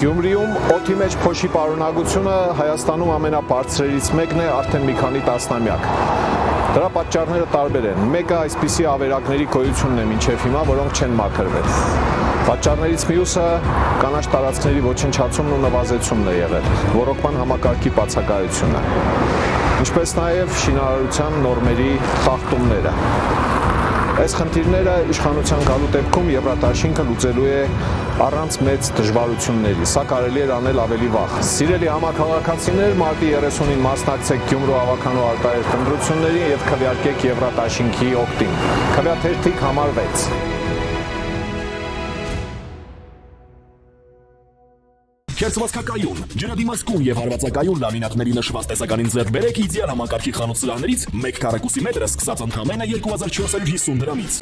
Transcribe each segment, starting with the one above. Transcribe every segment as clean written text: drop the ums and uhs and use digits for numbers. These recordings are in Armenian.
Գյումրիում օդի մեջ փոշի պարունակությունը Հայաստանում ամենաբարձրերից մեկն է արդեն մի քանի տասնամյակ։ Դրա պատճառները տարբեր են։ Մեկը այսպիսի ավերակների գոյությունն է մինչև հիմա, որոնք չեն մաքրվել։ Պատճառներից մյուսը կանաչ տարածքների ոչնչացումն ու նվազեցումն է եղել, ռոռոկման համակարգի բացակայությունը, ինչպես նաև շինարարության նորմերի խախտումները։ Այս խնդիրները իշխանության գալու դեպքում Եվրադաշինքը լուծելու է առանց մեծ դժվարությունների, սա կարելի է անել ավելի վաղ։ Սիրելի համաքաղաքացիներ, մարտի 30-ին մասնակցեք Գյումրու ավականու արտահերթ ընտրություններին եւ քվեարկեք Եվրադաշինքի օգտին։ Քվեաթերթիկ համար 6։ Քերծվածքակայուն, ջրադիմացկուն եւ հարվածակայուն լամինատների նշված տեսականին ձեռք բերեք իդեալ համակարգի խանութ սրահներից 1 քառակուսի մետրը սկսած ընդամենը 2450 դրամից։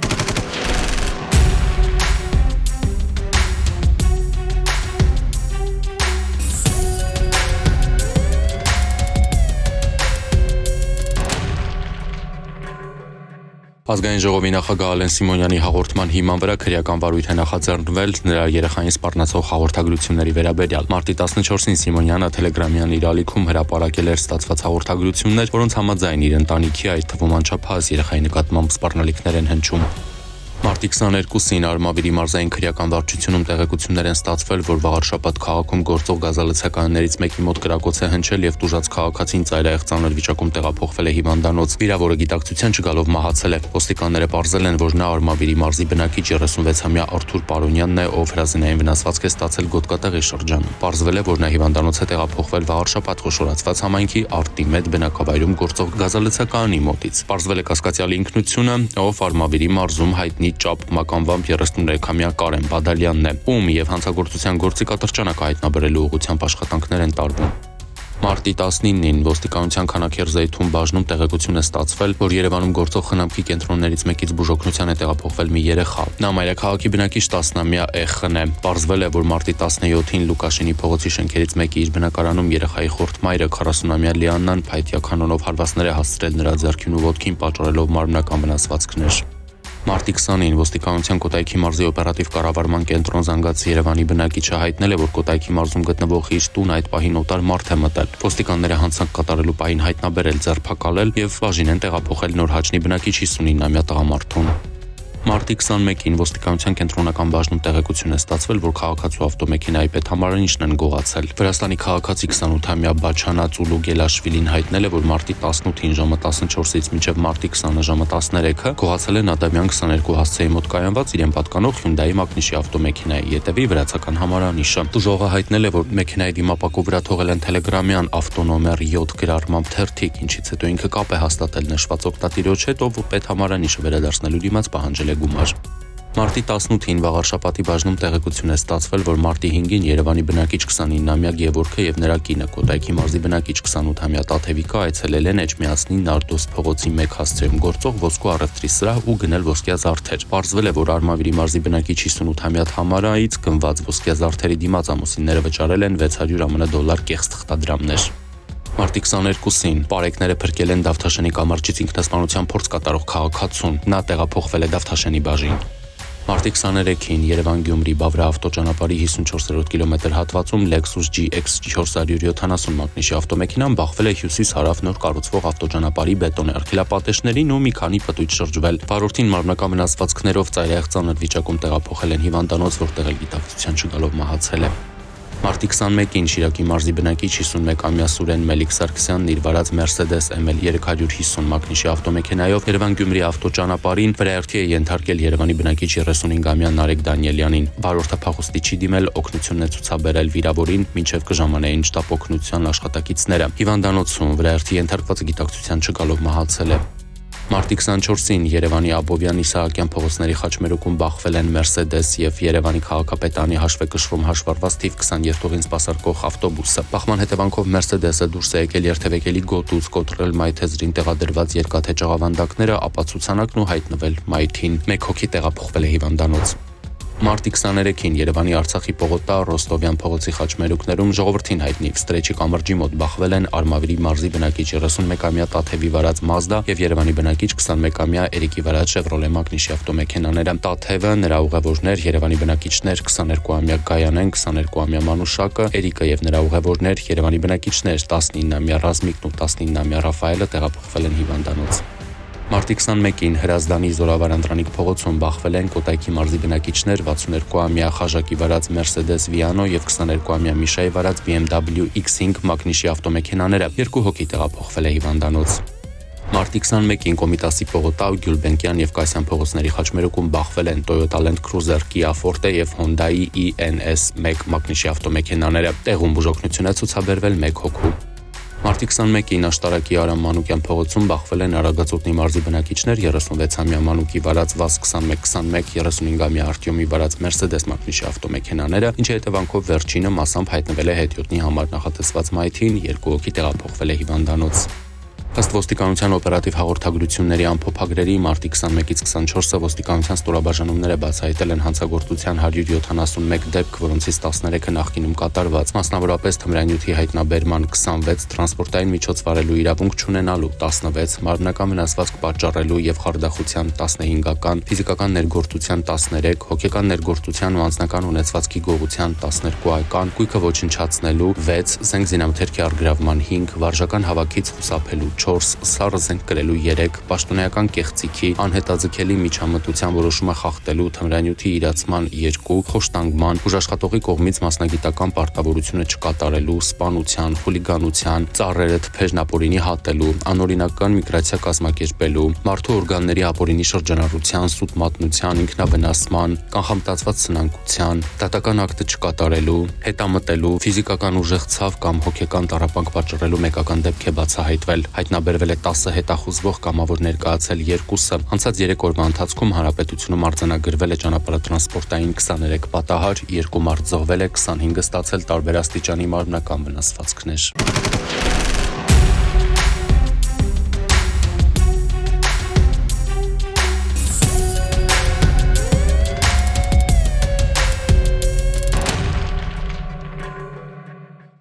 Ազգային ժողովի նախագահ Ալեն Սիմոնյանի հաղորդման հիման վրա քրեական վարույթ է նախաձեռնվել նրա երեխային սպառնացող հաղորդագրությունների վերաբերյալ։ Մարտի 14-ին Սիմոնյանը Թելեգրամյան իր ալիքում հրապարակել էր ստացված հաղորդագրություններ, որոնց համաձայն իր ընտանիքի, այդ թվում անչափահաս երեխայի նկատմամբ սպառնալիքներ են հնչում։ Մարտի 22-ին Արմավիրի մարզային քրեական վարչությունում տեղեկություններ են ստացվել, որ վաղարշաբաթ քաղաքում գործող գազալցականներից մեկի մոտ կրակոց է հնչել եւ տուժած քաղաքացին ծայրահեղ ծանր վիճակում տեղափոխվել է հիվանդանոց։ Վիրավորը գիտակցության չգալով մահացել է։ Ոստիկանները պարզել են, որ նա Արմավիրի մարզի բնակիչ 36-ամյա Արթուր Պարոնյանն է, ով հրազենային վնասվածք է ստացել Գոտկատեղի շրջանում։ Պարզվել է, որ նա հիվանդանոց է տեղափոխվել վաղարշաբաթ խոշորացված համայնքի Արտիմեդ բնակավայրում գործող գազալցականի մոտից։ Պարզվել է կասկածյալի ինքնությունը, ով Արմավիրի մարզում հայտնի Ճապ մականվամբ 33-ամյա Կարեն Բադալյանն է, ում եւ հանցագործության գործի կատրճանակ հայտնաբերելու ուղղությամբ աշխատանքներ են տարվում։ Մարտի 19-ին ոստիկանության Քանաքերզեյթուն բաժնում տեղեկություն է ստացվել, որ Երևանում գործող խնամքի կենտրոններից մեկից բուժօգնության է տեղափոխվել մի երեխա։ Նա մայրաքաղաքի բնակիչ 10-ամյա Էխն է։ Պարզվել է, որ մարտի 17-ին Լուկաշինի փողոցի շենքերից մեկի իր բնակարանում երեխայի խորթ մայրը 40-ամյա Լիաննան փայտյա կանոնով հարվածներ է հասցրել նրա ձեռքին ու ոտքին, պատճառելով մարմնական վնասվածքներ։ Մարտի 20-ին ոստիկանության Կոտայքի մարզի օպերատիվ կառավարման կենտրոն զանգած Երևանի բնակիչը հայտնել է, որ Կոտայքի մարզում գտնվող իր տուն այդ պահին օտար մարդ է մտել։ Ոստիկանները հանցանք կատարելու պահին հայտնաբերել, ձերբակալել եւ բաժին են տեղափոխել Նորհաճնի բնակիչ 59-ամյա տղամարդուն։ Մարտի 21-ին ոստիկանության կենտրոնական բաժնում տեղեկություն է ստացվել, որ քաղաքացու ավտոմեքենայի պետհամարանիշն են գողացել։ Վրաստանի քաղաքացի 28-ամյա Բաչանա Ծուլու Գելաշվիլին հայտնել է, որ մարտի 18-ին ժամը 14-ից մինչև մարտի 20-ը ժամը 13-ը գողացել են Ադամյան 22 հասցեի մոտ կայանված իրեն պատկանող Hyundai Magnishի ավտոմեքենայի ետևի վրացական համարանիշը։ Տուժողը հայտնել է, որ մեքենայի դիմապակու վրա թողել են Թելեգրամյան ավտոնոմեր 7 գրառմամբ թերթիկ, ինչից հետո ինքը կապ է հաստատել նշված օգտատիրոջ հետ, ով պետհամարանիշը վերադարձնելու դիմաց պահանջել է գումար։ Մարտի 18-ին վաղարշաբաթի բաժնում տեղեկություն է ստացվել, որ մարտի 5-ին Երևանի բնակիչ 29-ամյա Գևորգը եւ նրա կինը Կոտայքի մարզի բնակիչ 28-ամյա Տաթևիկը այցելել են Էջմիածնի Նարդոս փողոցի 1 հասցեում գործող ոսկու առևտրի սրահ ու գնել ոսկյա զարդեր։ Պարզվել է, որ Արմավիրի մարզի բնակիչ 58-ամյա Թամարայից գնված ոսկյա զարդերի դիմաց ամուսինները վճարել են 600 ԱՄՆ կեղծ թղթադրամներ։ Մարտի 22-ին պարեկները փրկել են Դավթաշենի կամրջից ինքնասպանության փորձ կատարող քաղաքացուն։ Նա տեղափոխվել է Դավթաշենի բաժին։ Մարտի 23-ին Երևան-Գյումրի Բավրա ավտոճանապարհի 54-րդ կիլոմետր հատվածում Lexus GX 470 մագնիշի ավտոմեքենան բախվել է հյուսիս-հարավ նոր կառուցվող ավտոճանապարհի բետոնե արգելապատեշներին ու մի քանի պտույտ շրջվել։ Վարորդին մարմնական վնասվածքներով ծայրահեղ ծանր վիճակում տեղափոխել են հիվանդանոց, որտեղ էլ գիտակցության չգալով մահացել է։ Մարտի 21-ին Շիրակի մարզի բնակիչ 51-ամյա Սուրեն Մելիք Սարգսյանն իր վարած Mercedes ML 350 մագնիշի ավտոմեքենայով Երևան-Գյումրի ավտոճանապարհին վրայերթի է ենթարկել Երևանի բնակիչ 35-ամյա Նարեկ Դանիելյանին։ Վարորդը փախուստի չի դիմել, օգնությունն է ցուցաբերել վիրավորին, մինչև կժամանային շտապ օգնության աշխատակիցները։ Հիվանդանոցում վրայերթի ենթարկվածը գիտակցության չգալով մահացել է։ Մարտի 24-ին Երևանի Աբովյան Իսահակյան փողոցների խաչմերուկում բախվել են Mercedes եւ Երևանի քաղաքապետարանի հաշվեկշռում հաշվառված թիվ 20 երթուղին սպասարկող ավտոբուսը։ Բախման հետևանքով Mercedes-ը դուրս է եկել երթևեկելի գոտուց, կոտրել մայթեզրին տեղադրված երկաթե ճաղավանդակները, ապա ցուցանակն ու հայտնվել մայթին։ 1 հոգի տեղափոխվել է հիվանդանոց։ Մարտի 23-ին Երևանի Արցախի պողոտա Ռոստովյան փողոցի խաչմերուկներում ժողովրդին հայտնի Ստրեչի կամրջի մոտ բախվել են Արմավիրի մարզի բնակիչ 31-ամյա Տաթևի վարած Մազդա եւ Երևանի բնակիչ 21-ամյա Էրիկի վարած Chevrolet Magnishի ավտոմեքենաները։ Տաթևը, նրա ուղևորներ, Երևանի բնակիչներ 22-ամյա Գայանեն, 22-ամյա Մանուշակը, Էրիկը եւ նրա ուղևորներ, Երևանի բնակիչներ 19-ամյա Ռազմիկն ու 19-ամյա Ռաֆայելը տեղափոխվել են հիվանդանոց։ Մարտի 21-ին Հրազդանի Զորավարանտրանիկ փողոցում բախվել են Կոտայքի մարզի բնակիչներ 62-ամյա Խաժակի վարած Mercedes Viano եւ 22-ամյա Միշայի վարած BMW X5 Magnishի ավտոմեքենաները։ 2 հոգի տեղափոխվել է հիվանդանոց։ Մարտի 21-ին Կոմիտասի պողոտա ու Գյուլբենկյան եւ Կասյան փողոցների խաչմերուկում բախվել են Toyota Land Cruiser, Kia Forte եւ Hyundai ENS1 Magnishի ավտոմեքենաները։ Տեղում բուժօգնություն է ցուցաբերվել 1 հոգու։ Մարտի 21-ին Աշտարակի Արամ Մանուկյան փողոցում բախվել են Արագածոտնի մարզի բնակիչներ 36-ամյա Մանուկի վարած VAZ 2121, 35-ամյա Արտյոմի վարած Mercedes Magnishի ավտոմեքենաները, ինչի հետևանքով վերջինը մասամբ հայտնվել է հետիոտնի համար նախատեսված մայթին, 2 հոգի տեղափոխվել է հիվանդանոց։ Ըստ ոստիկանության օպերատիվ հաղորդագրությունների ամփոփագրերի մարտի 21-ից 24-ը ոստիկանության ստորաբաժանումները բացահայտել են հանցագործության 171 դեպք, որոնցից 13-ը նախկինում կատարված, մասնավորապես թմրանյութի հայտնաբերման 26, տրանսպորտային միջոց վարելու իրավունք չունենալու 16, մարմնական վնասվածք պատճառելու եւ խարդախության 15-ական, ֆիզիկական ներգործության 13, հոգեկան ներգործության ու անձնական ունեցվածքի գողության 12-ական, գույքը ոչնչացնելու 6, զենք զինամթերքի առգրավման 5, վարժական հավաքից խուսափելու 4, սառը զենք կրելու 3, պաշտոնեական կեղծիքի, անհետաձգելի միջամտության որոշումը խախտելու, թմրանյութի իրացման 2, խոշտանգման, ուժաշխատողի կողմից մասնագիտական պարտավորությունը չկատարելու, սպանության, խուլիգանության, ծառերը թփերն ապօրինի հատելու, անօրինական միգրացիա կազմակերպելու, մարդու օրգանների ապօրինի շրջանառության, սուտ մատնության, ինքնավնասման, կանխամտածված սնանկության, դատական ակտը չկատարելու, հետամտելու, ֆիզիկական ուժեղ ցավ կամ հոգեկան տառապանք պատճառելու մեկական դեպք է բացահայտվել։ Հայտնաբերվել է 10 հետախուզվող կամավոր ներկայացել 2-ը։ Անցած 3 օրվա ընթացքում հանրապետությունում արձանագրվել է ճանապարհատրանսպորտային 23 պատահար, 2 մարդ զոհվել է, 25-ը ստացել տարբեր աստիճանի մարմնական վնասվածքներ։